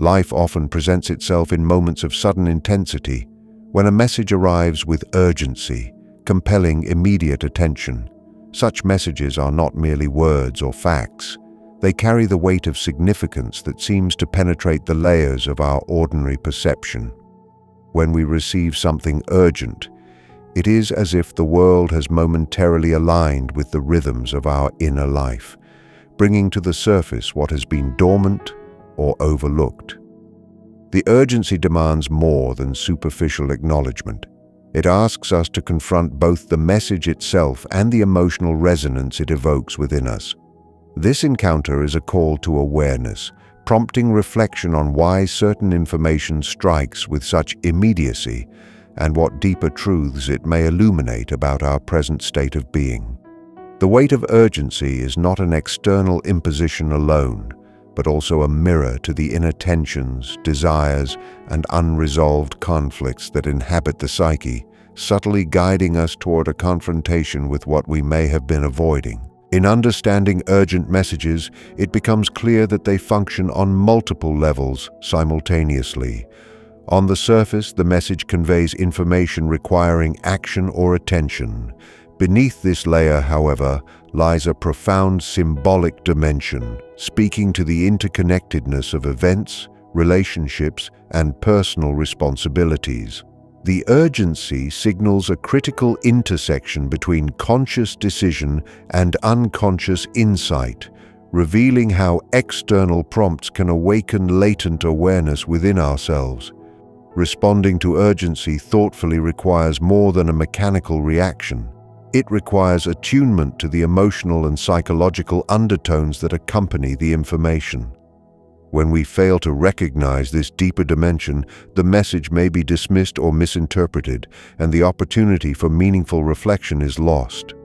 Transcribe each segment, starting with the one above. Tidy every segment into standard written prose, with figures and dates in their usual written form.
Life often presents itself in moments of sudden intensity, when a message arrives with urgency, compelling immediate attention. Such messages are not merely words or facts. They carry the weight of significance that seems to penetrate the layers of our ordinary perception. When we receive something urgent, it is as if the world has momentarily aligned with the rhythms of our inner life, bringing to the surface what has been dormant or overlooked. The urgency demands more than superficial acknowledgement. It asks us to confront both the message itself and the emotional resonance it evokes within us. This encounter is a call to awareness, prompting reflection on why certain information strikes with such immediacy and what deeper truths it may illuminate about our present state of being. The weight of urgency is not an external imposition alone, but also a mirror to the inner tensions, desires, and unresolved conflicts that inhabit the psyche, subtly guiding us toward a confrontation with what we may have been avoiding. In understanding urgent messages, it becomes clear that they function on multiple levels simultaneously. On the surface, the message conveys information requiring action or attention. Beneath this layer, however, lies a profound symbolic dimension, speaking to the interconnectedness of events, relationships, and personal responsibilities. The urgency signals a critical intersection between conscious decision and unconscious insight, revealing how external prompts can awaken latent awareness within ourselves. Responding to urgency thoughtfully requires more than a mechanical reaction. It requires attunement to the emotional and psychological undertones that accompany the information. When we fail to recognize this deeper dimension, the message may be dismissed or misinterpreted, and the opportunity for meaningful reflection is lost.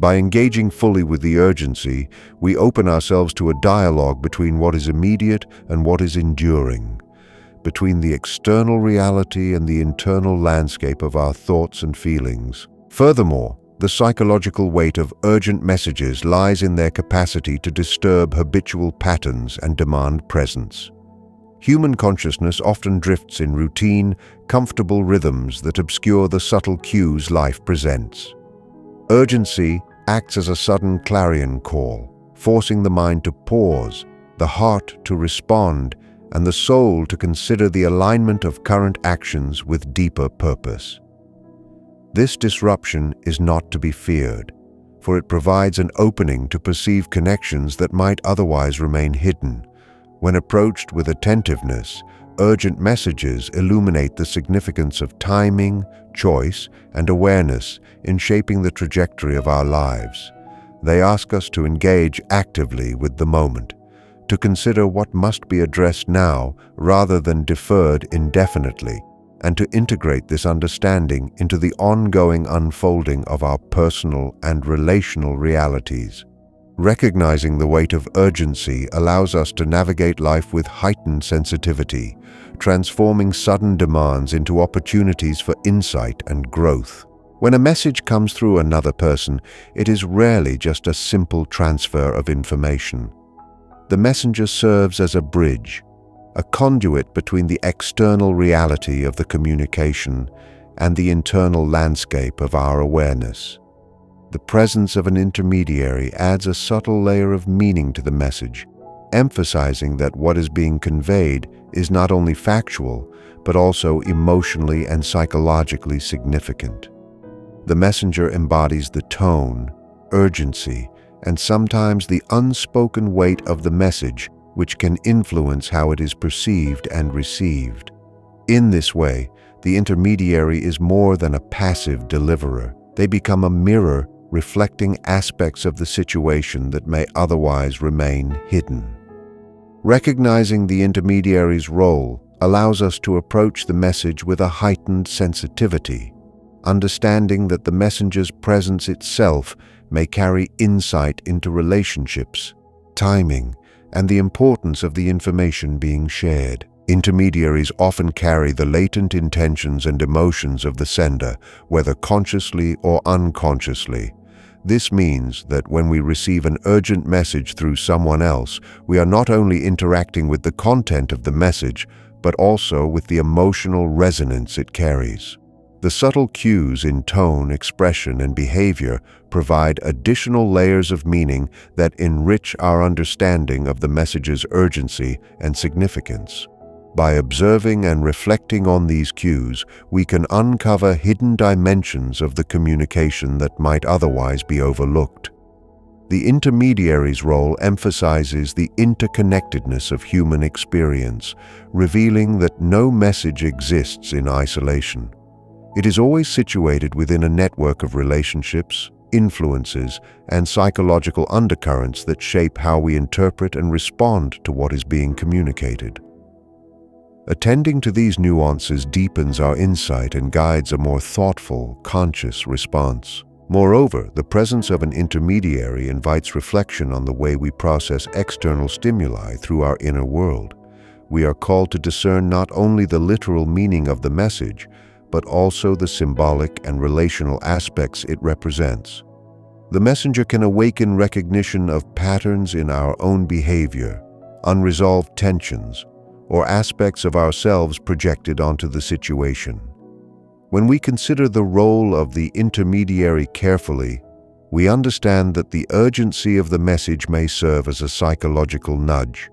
By engaging fully with the urgency, we open ourselves to a dialogue between what is immediate and what is enduring, between the external reality and the internal landscape of our thoughts and feelings. Furthermore, the psychological weight of urgent messages lies in their capacity to disturb habitual patterns and demand presence. Human consciousness often drifts in routine, comfortable rhythms that obscure the subtle cues life presents. Urgency acts as a sudden clarion call, forcing the mind to pause, the heart to respond, and the soul to consider the alignment of current actions with deeper purpose. This disruption is not to be feared, for it provides an opening to perceive connections that might otherwise remain hidden. When approached with attentiveness, urgent messages illuminate the significance of timing, choice, and awareness in shaping the trajectory of our lives. They ask us to engage actively with the moment, to consider what must be addressed now rather than deferred indefinitely, and to integrate this understanding into the ongoing unfolding of our personal and relational realities. Recognizing the weight of urgency allows us to navigate life with heightened sensitivity, transforming sudden demands into opportunities for insight and growth. When a message comes through another person, it is rarely just a simple transfer of information. The messenger serves as a bridge, a conduit between the external reality of the communication and the internal landscape of our awareness. The presence of an intermediary adds a subtle layer of meaning to the message, emphasizing that what is being conveyed is not only factual, but also emotionally and psychologically significant. The messenger embodies the tone, urgency, and sometimes the unspoken weight of the message, which can influence how it is perceived and received. In this way, the intermediary is more than a passive deliverer. They become a mirror reflecting aspects of the situation that may otherwise remain hidden. Recognizing the intermediary's role allows us to approach the message with a heightened sensitivity, understanding that the messenger's presence itself may carry insight into relationships, timing, and the importance of the information being shared. Intermediaries often carry the latent intentions and emotions of the sender, whether consciously or unconsciously. This means that when we receive an urgent message through someone else, we are not only interacting with the content of the message, but also with the emotional resonance it carries. The subtle cues in tone, expression, and behavior provide additional layers of meaning that enrich our understanding of the message's urgency and significance. By observing and reflecting on these cues, we can uncover hidden dimensions of the communication that might otherwise be overlooked. The intermediary's role emphasizes the interconnectedness of human experience, revealing that no message exists in isolation. It is always situated within a network of relationships, influences, and psychological undercurrents that shape how we interpret and respond to what is being communicated. Attending to these nuances deepens our insight and guides a more thoughtful, conscious response. Moreover, the presence of an intermediary invites reflection on the way we process external stimuli through our inner world. We are called to discern not only the literal meaning of the message, but also the symbolic and relational aspects it represents. The messenger can awaken recognition of patterns in our own behavior, unresolved tensions, or aspects of ourselves projected onto the situation. When we consider the role of the intermediary carefully, we understand that the urgency of the message may serve as a psychological nudge,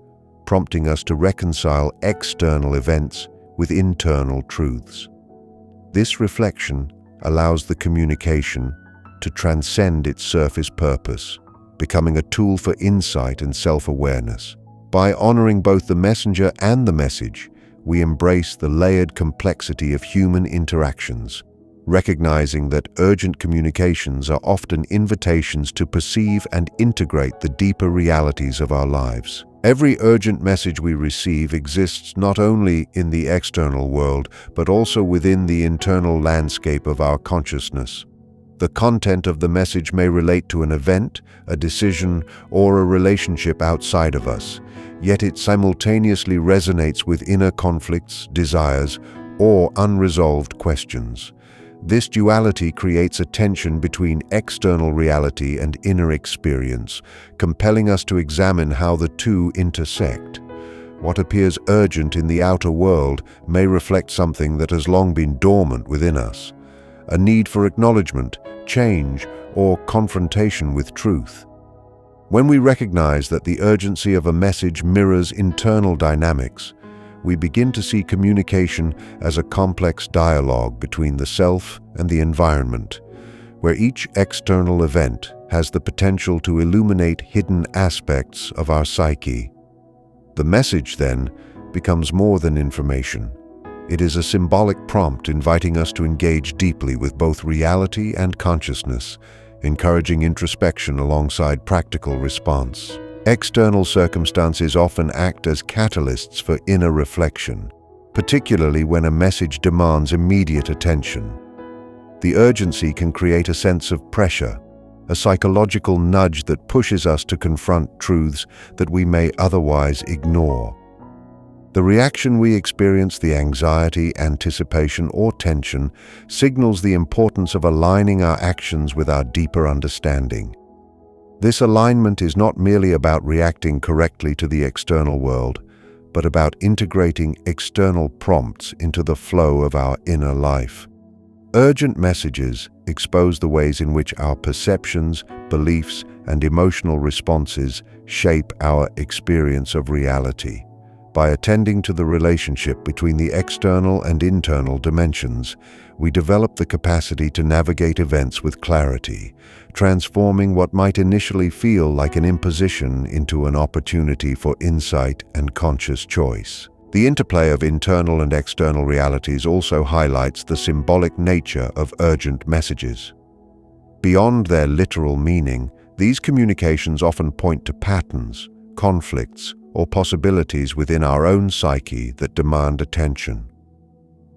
prompting us to reconcile external events with internal truths. This reflection allows the communication to transcend its surface purpose, becoming a tool for insight and self-awareness. By honoring both the messenger and the message, we embrace the layered complexity of human interactions, recognizing that urgent communications are often invitations to perceive and integrate the deeper realities of our lives. Every urgent message we receive exists not only in the external world, but also within the internal landscape of our consciousness. The content of the message may relate to an event, a decision, or a relationship outside of us, yet it simultaneously resonates with inner conflicts, desires, or unresolved questions. This duality creates a tension between external reality and inner experience, compelling us to examine how the two intersect. What appears urgent in the outer world may reflect something that has long been dormant within us, a need for acknowledgement, change, or confrontation with truth. When we recognize that the urgency of a message mirrors internal dynamics, we begin to see communication as a complex dialogue between the self and the environment, where each external event has the potential to illuminate hidden aspects of our psyche. The message, then, becomes more than information. It is a symbolic prompt inviting us to engage deeply with both reality and consciousness, encouraging introspection alongside practical response. External circumstances often act as catalysts for inner reflection, particularly when a message demands immediate attention. The urgency can create a sense of pressure, a psychological nudge that pushes us to confront truths that we may otherwise ignore. The reaction we experience, the anxiety, anticipation, or tension, signals the importance of aligning our actions with our deeper understanding. This alignment is not merely about reacting correctly to the external world, but about integrating external prompts into the flow of our inner life. Urgent messages expose the ways in which our perceptions, beliefs, and emotional responses shape our experience of reality. By attending to the relationship between the external and internal dimensions, we develop the capacity to navigate events with clarity, transforming what might initially feel like an imposition into an opportunity for insight and conscious choice. The interplay of internal and external realities also highlights the symbolic nature of urgent messages. Beyond their literal meaning, these communications often point to patterns, conflicts, or possibilities within our own psyche that demand attention.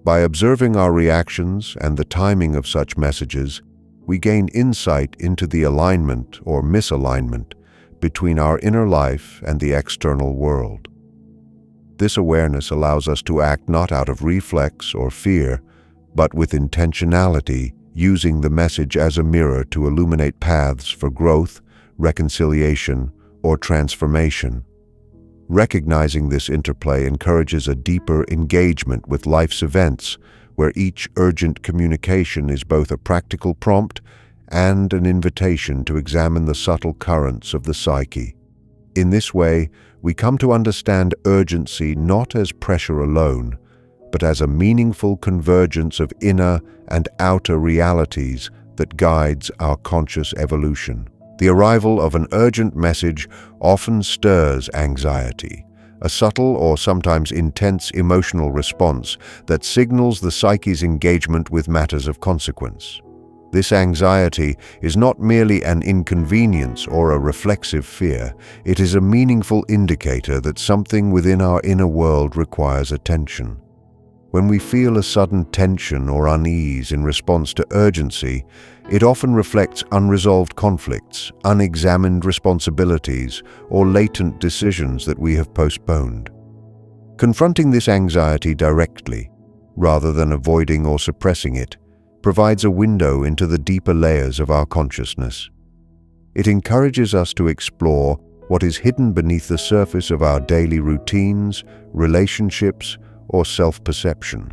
By observing our reactions and the timing of such messages, we gain insight into the alignment or misalignment between our inner life and the external world. This awareness allows us to act not out of reflex or fear, but with intentionality using the message as a mirror to illuminate paths for growth, reconciliation, or transformation. Recognizing this interplay encourages a deeper engagement with life's events, where each urgent communication is both a practical prompt and an invitation to examine the subtle currents of the psyche. In this way, we come to understand urgency not as pressure alone, but as a meaningful convergence of inner and outer realities that guides our conscious evolution. The arrival of an urgent message often stirs anxiety, a subtle or sometimes intense emotional response that signals the psyche's engagement with matters of consequence. This anxiety is not merely an inconvenience or a reflexive fear. It is a meaningful indicator that something within our inner world requires attention. When we feel a sudden tension or unease in response to urgency, it often reflects unresolved conflicts, unexamined responsibilities, or latent decisions that we have postponed. Confronting this anxiety directly, rather than avoiding or suppressing it, provides a window into the deeper layers of our consciousness. It encourages us to explore what is hidden beneath the surface of our daily routines, relationships, or self-perception.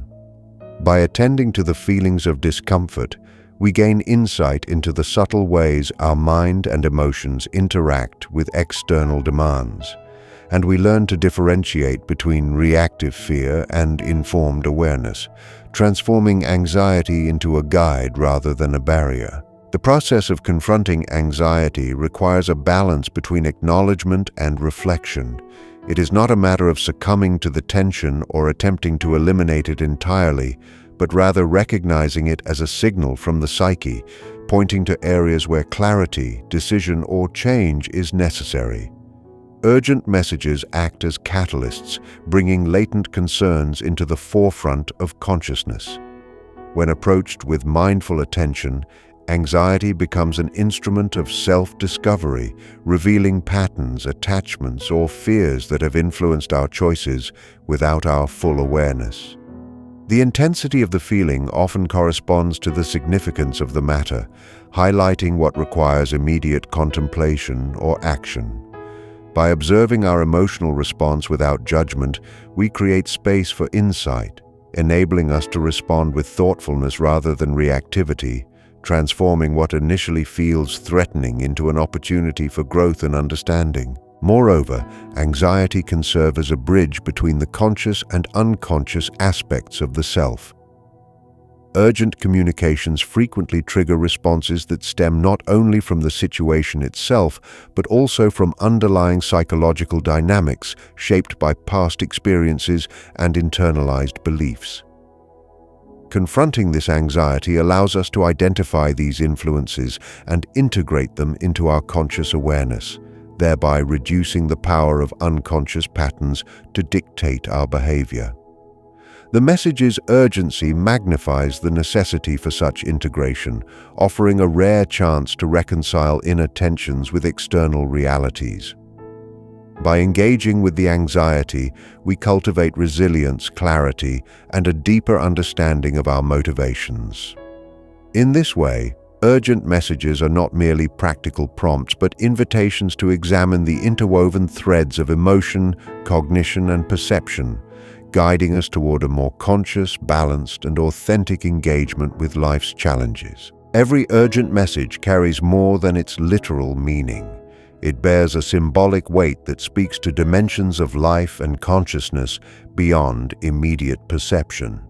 By attending to the feelings of discomfort, we gain insight into the subtle ways our mind and emotions interact with external demands, and we learn to differentiate between reactive fear and informed awareness, transforming anxiety into a guide rather than a barrier. The process of confronting anxiety requires a balance between acknowledgement and reflection. It is not a matter of succumbing to the tension or attempting to eliminate it entirely, but rather recognizing it as a signal from the psyche, pointing to areas where clarity, decision, or change is necessary. Urgent messages act as catalysts, bringing latent concerns into the forefront of consciousness. When approached with mindful attention, anxiety becomes an instrument of self-discovery, revealing patterns, attachments, or fears that have influenced our choices without our full awareness. The intensity of the feeling often corresponds to the significance of the matter, highlighting what requires immediate contemplation or action. By observing our emotional response without judgment, we create space for insight, enabling us to respond with thoughtfulness rather than reactivity, transforming what initially feels threatening into an opportunity for growth and understanding. Moreover, anxiety can serve as a bridge between the conscious and unconscious aspects of the self. Urgent communications frequently trigger responses that stem not only from the situation itself, but also from underlying psychological dynamics shaped by past experiences and internalized beliefs. Confronting this anxiety allows us to identify these influences and integrate them into our conscious awareness, thereby reducing the power of unconscious patterns to dictate our behavior. The message's urgency magnifies the necessity for such integration, offering a rare chance to reconcile inner tensions with external realities. By engaging with the anxiety, we cultivate resilience, clarity, and a deeper understanding of our motivations. In this way, urgent messages are not merely practical prompts, but invitations to examine the interwoven threads of emotion, cognition, and perception, guiding us toward a more conscious, balanced, and authentic engagement with life's challenges. Every urgent message carries more than its literal meaning. It bears a symbolic weight that speaks to dimensions of life and consciousness beyond immediate perception.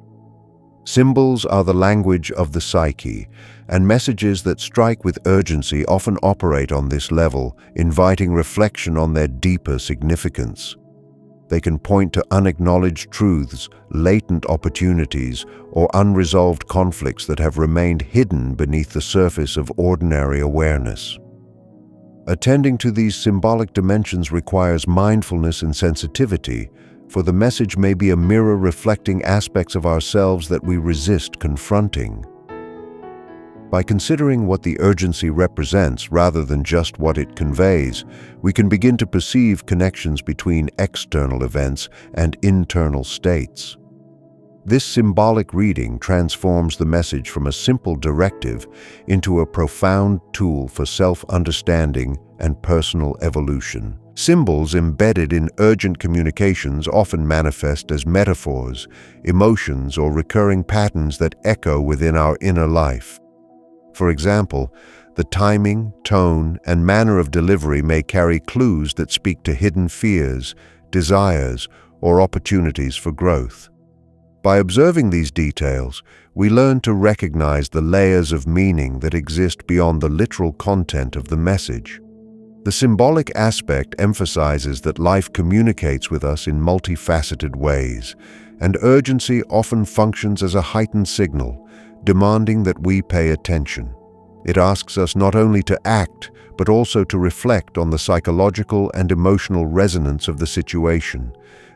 Symbols are the language of the psyche, and messages that strike with urgency often operate on this level, inviting reflection on their deeper significance. They can point to unacknowledged truths, latent opportunities, or unresolved conflicts that have remained hidden beneath the surface of ordinary awareness. Attending to these symbolic dimensions requires mindfulness and sensitivity, for the message may be a mirror reflecting aspects of ourselves that we resist confronting. By considering what the urgency represents rather than just what it conveys, we can begin to perceive connections between external events and internal states. This symbolic reading transforms the message from a simple directive into a profound tool for self-understanding and personal evolution. Symbols embedded in urgent communications often manifest as metaphors, emotions, or recurring patterns that echo within our inner life. For example, the timing, tone, and manner of delivery may carry clues that speak to hidden fears, desires, or opportunities for growth. By observing these details, we learn to recognize the layers of meaning that exist beyond the literal content of the message. The symbolic aspect emphasizes that life communicates with us in multifaceted ways, and urgency often functions as a heightened signal, demanding that we pay attention. It asks us not only to act, but also to reflect on the psychological and emotional resonance of the situation.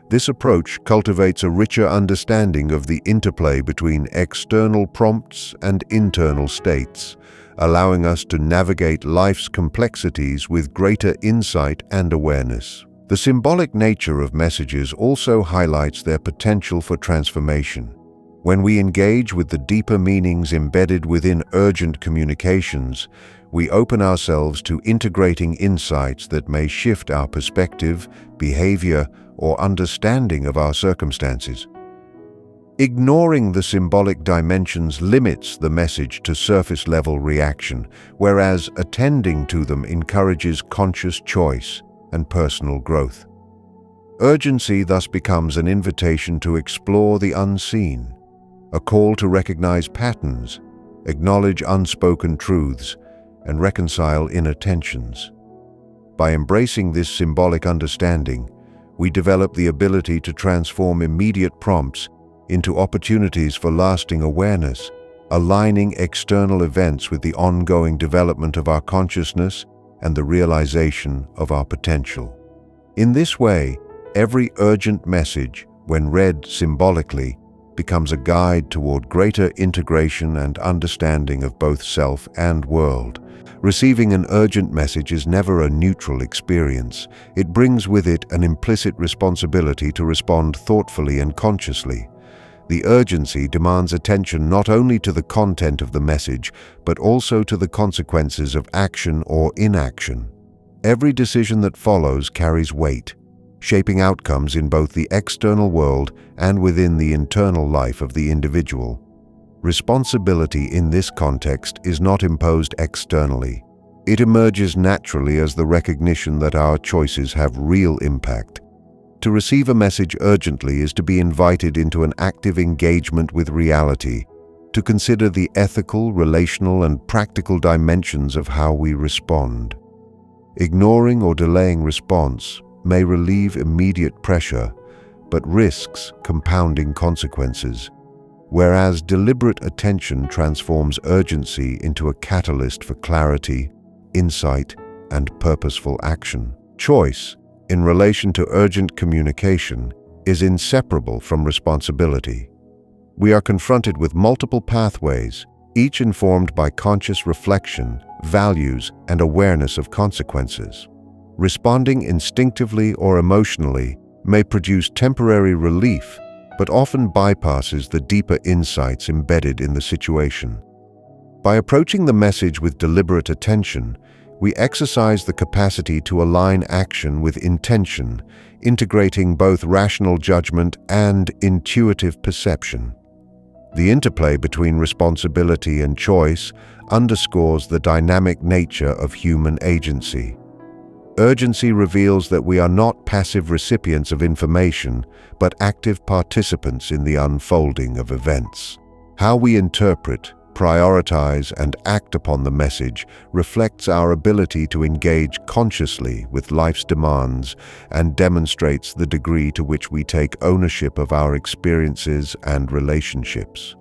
This approach cultivates a richer understanding of the interplay between external prompts and internal states, allowing us to navigate life's complexities with greater insight and awareness. The symbolic nature of messages also highlights their potential for transformation. When we engage with the deeper meanings embedded within urgent communications, we open ourselves to integrating insights that may shift our perspective, behavior, or understanding of our circumstances. Ignoring the symbolic dimensions limits the message to surface-level reaction, whereas attending to them encourages conscious choice and personal growth. Urgency thus becomes an invitation to explore the unseen, a call to recognize patterns, acknowledge unspoken truths, and reconcile inner tensions. By embracing this symbolic understanding, we develop the ability to transform immediate prompts into opportunities for lasting awareness, aligning external events with the ongoing development of our consciousness and the realization of our potential. In this way, every urgent message, when read symbolically, becomes a guide toward greater integration and understanding of both self and world. Receiving an urgent message is never a neutral experience. It brings with it an implicit responsibility to respond thoughtfully and consciously. The urgency demands attention not only to the content of the message, but also to the consequences of action or inaction. Every decision that follows carries weight, shaping outcomes in both the external world and within the internal life of the individual. Responsibility in this context is not imposed externally. It emerges naturally as the recognition that our choices have real impact. To receive a message urgently is to be invited into an active engagement with reality, to consider the ethical, relational, and practical dimensions of how we respond. Ignoring or delaying response may relieve immediate pressure, but risks compounding consequences, whereas deliberate attention transforms urgency into a catalyst for clarity, insight, and purposeful action. Choice, in relation to urgent communication, is inseparable from responsibility. We are confronted with multiple pathways, each informed by conscious reflection, values, and awareness of consequences. Responding instinctively or emotionally may produce temporary relief, but often bypasses the deeper insights embedded in the situation. By approaching the message with deliberate attention, we exercise the capacity to align action with intention, integrating both rational judgment and intuitive perception. The interplay between responsibility and choice underscores the dynamic nature of human agency. Urgency reveals that we are not passive recipients of information, but active participants in the unfolding of events. How we interpret, prioritize, and act upon the message reflects our ability to engage consciously with life's demands and demonstrates the degree to which we take ownership of our experiences and relationships.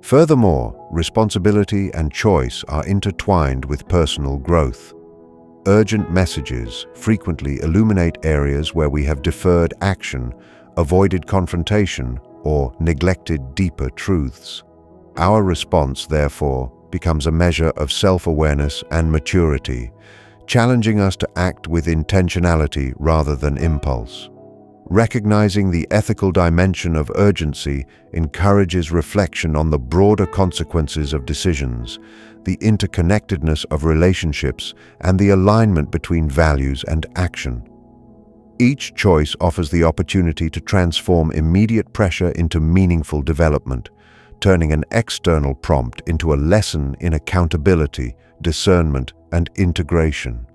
Furthermore, responsibility and choice are intertwined with personal growth. Urgent messages frequently illuminate areas where we have deferred action, avoided confrontation, or neglected deeper truths. Our response, therefore, becomes a measure of self-awareness and maturity, challenging us to act with intentionality rather than impulse. Recognizing the ethical dimension of urgency encourages reflection on the broader consequences of decisions, the interconnectedness of relationships, and the alignment between values and action. Each choice offers the opportunity to transform immediate pressure into meaningful development, turning an external prompt into a lesson in accountability, discernment, and integration.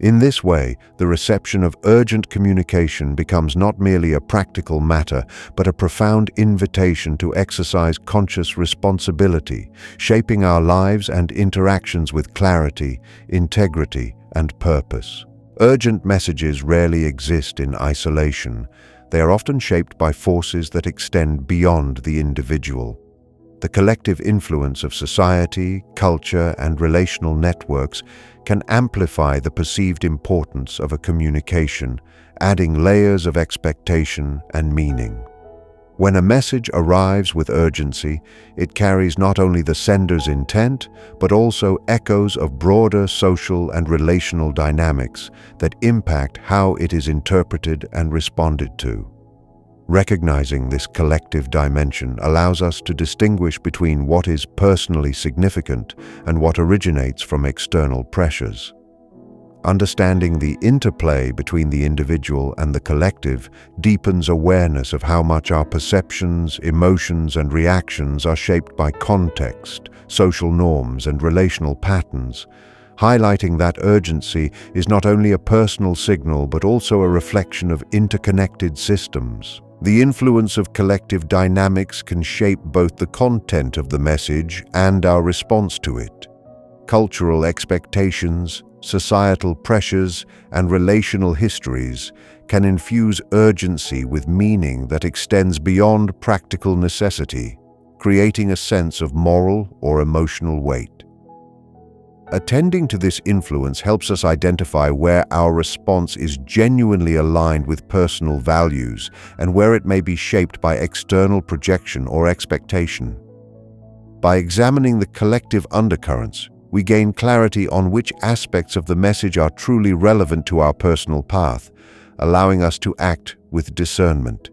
In this way, the reception of urgent communication becomes not merely a practical matter, but a profound invitation to exercise conscious responsibility, shaping our lives and interactions with clarity, integrity, and purpose. Urgent messages rarely exist in isolation. They are often shaped by forces that extend beyond the individual. The collective influence of society, culture, and relational networks can amplify the perceived importance of a communication, adding layers of expectation and meaning. When a message arrives with urgency, it carries not only the sender's intent, but also echoes of broader social and relational dynamics that impact how it is interpreted and responded to. Recognizing this collective dimension allows us to distinguish between what is personally significant and what originates from external pressures. Understanding the interplay between the individual and the collective deepens awareness of how much our perceptions, emotions, and reactions are shaped by context, social norms, and relational patterns, highlighting that urgency is not only a personal signal but also a reflection of interconnected systems. The influence of collective dynamics can shape both the content of the message and our response to it. Cultural expectations, societal pressures, and relational histories can infuse urgency with meaning that extends beyond practical necessity, creating a sense of moral or emotional weight. Attending to this influence helps us identify where our response is genuinely aligned with personal values and where it may be shaped by external projection or expectation. By examining the collective undercurrents, we gain clarity on which aspects of the message are truly relevant to our personal path, allowing us to act with discernment.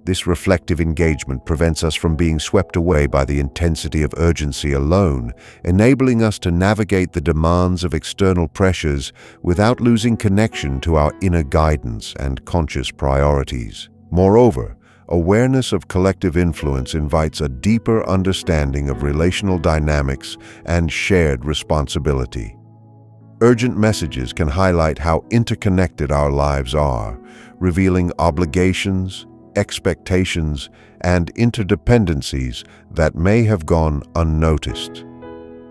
This reflective engagement prevents us from being swept away by the intensity of urgency alone, enabling us to navigate the demands of external pressures without losing connection to our inner guidance and conscious priorities. Moreover, awareness of collective influence invites a deeper understanding of relational dynamics and shared responsibility. Urgent messages can highlight how interconnected our lives are, revealing obligations, expectations, and interdependencies that may have gone unnoticed.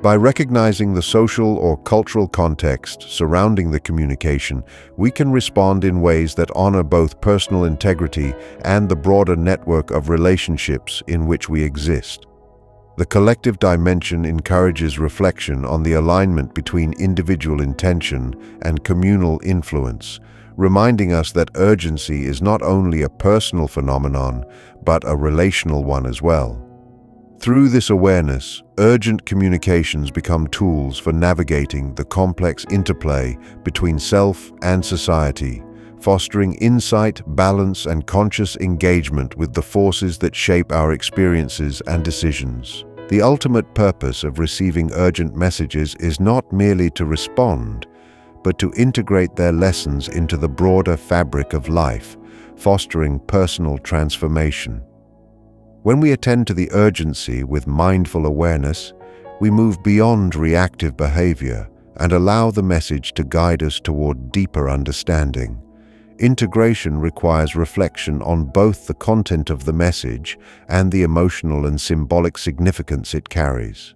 By recognizing the social or cultural context surrounding the communication, we can respond in ways that honor both personal integrity and the broader network of relationships in which we exist. The collective dimension encourages reflection on the alignment between individual intention and communal influence, reminding us that urgency is not only a personal phenomenon, but a relational one as well. Through this awareness, urgent communications become tools for navigating the complex interplay between self and society, fostering insight, balance, and conscious engagement with the forces that shape our experiences and decisions. The ultimate purpose of receiving urgent messages is not merely to respond, but to integrate their lessons into the broader fabric of life, fostering personal transformation. When we attend to the urgency with mindful awareness, we move beyond reactive behavior and allow the message to guide us toward deeper understanding. Integration requires reflection on both the content of the message and the emotional and symbolic significance it carries.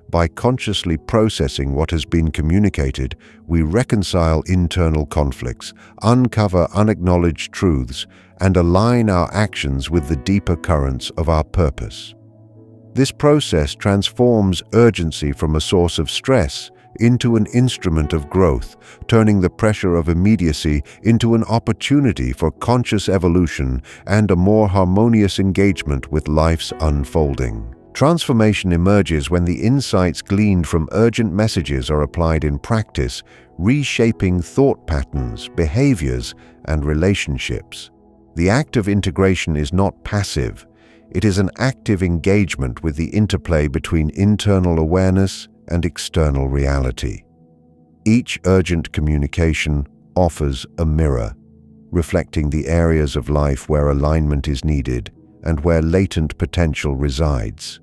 By consciously processing what has been communicated, we reconcile internal conflicts, uncover unacknowledged truths, and align our actions with the deeper currents of our purpose. This process transforms urgency from a source of stress into an instrument of growth, turning the pressure of immediacy into an opportunity for conscious evolution and a more harmonious engagement with life's unfolding. Transformation emerges when the insights gleaned from urgent messages are applied in practice, reshaping thought patterns, behaviors, and relationships. The act of integration is not passive. It is an active engagement with the interplay between internal awareness and external reality. Each urgent communication offers a mirror, reflecting the areas of life where alignment is needed and where latent potential resides.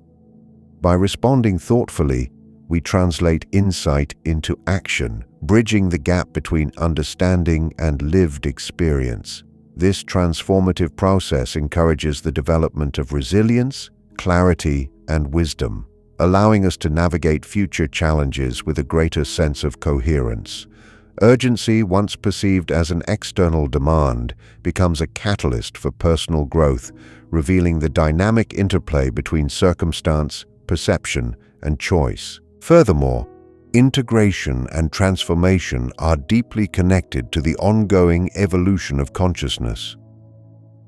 By responding thoughtfully, we translate insight into action, bridging the gap between understanding and lived experience. This transformative process encourages the development of resilience, clarity, and wisdom, allowing us to navigate future challenges with a greater sense of coherence. Urgency, once perceived as an external demand, becomes a catalyst for personal growth, revealing the dynamic interplay between circumstance, perception, and choice. Furthermore, integration and transformation are deeply connected to the ongoing evolution of consciousness.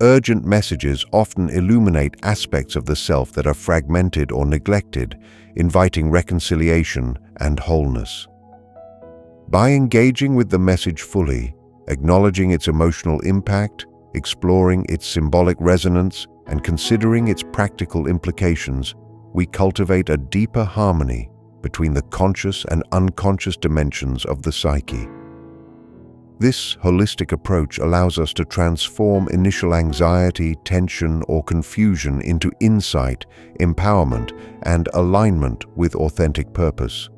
Urgent messages often illuminate aspects of the self that are fragmented or neglected, inviting reconciliation and wholeness. By engaging with the message fully, acknowledging its emotional impact, exploring its symbolic resonance, and considering its practical implications, we cultivate a deeper harmony between the conscious and unconscious dimensions of the psyche. This holistic approach allows us to transform initial anxiety, tension, or confusion into insight, empowerment, and alignment with authentic purpose.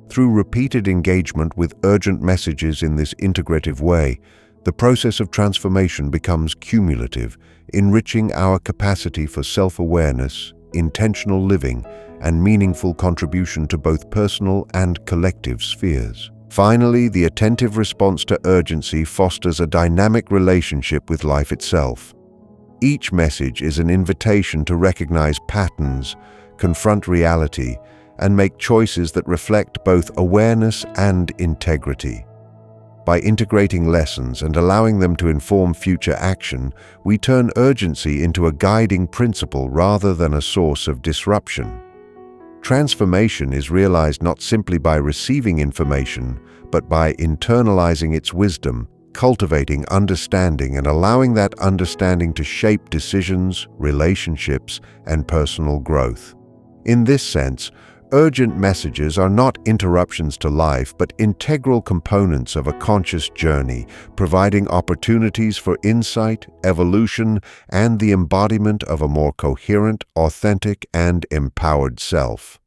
Through repeated engagement with urgent messages in this integrative way, the process of transformation becomes cumulative, enriching our capacity for self-awareness, intentional living, and meaningful contribution to both personal and collective spheres. Finally, the attentive response to urgency fosters a dynamic relationship with life itself. Each message is an invitation to recognize patterns, confront reality, and make choices that reflect both awareness and integrity. By integrating lessons and allowing them to inform future action, we turn urgency into a guiding principle rather than a source of disruption. Transformation is realized not simply by receiving information, but by internalizing its wisdom, cultivating understanding, and allowing that understanding to shape decisions, relationships, and personal growth. In this sense, urgent messages are not interruptions to life, but integral components of a conscious journey, providing opportunities for insight, evolution, and the embodiment of a more coherent, authentic, and empowered self.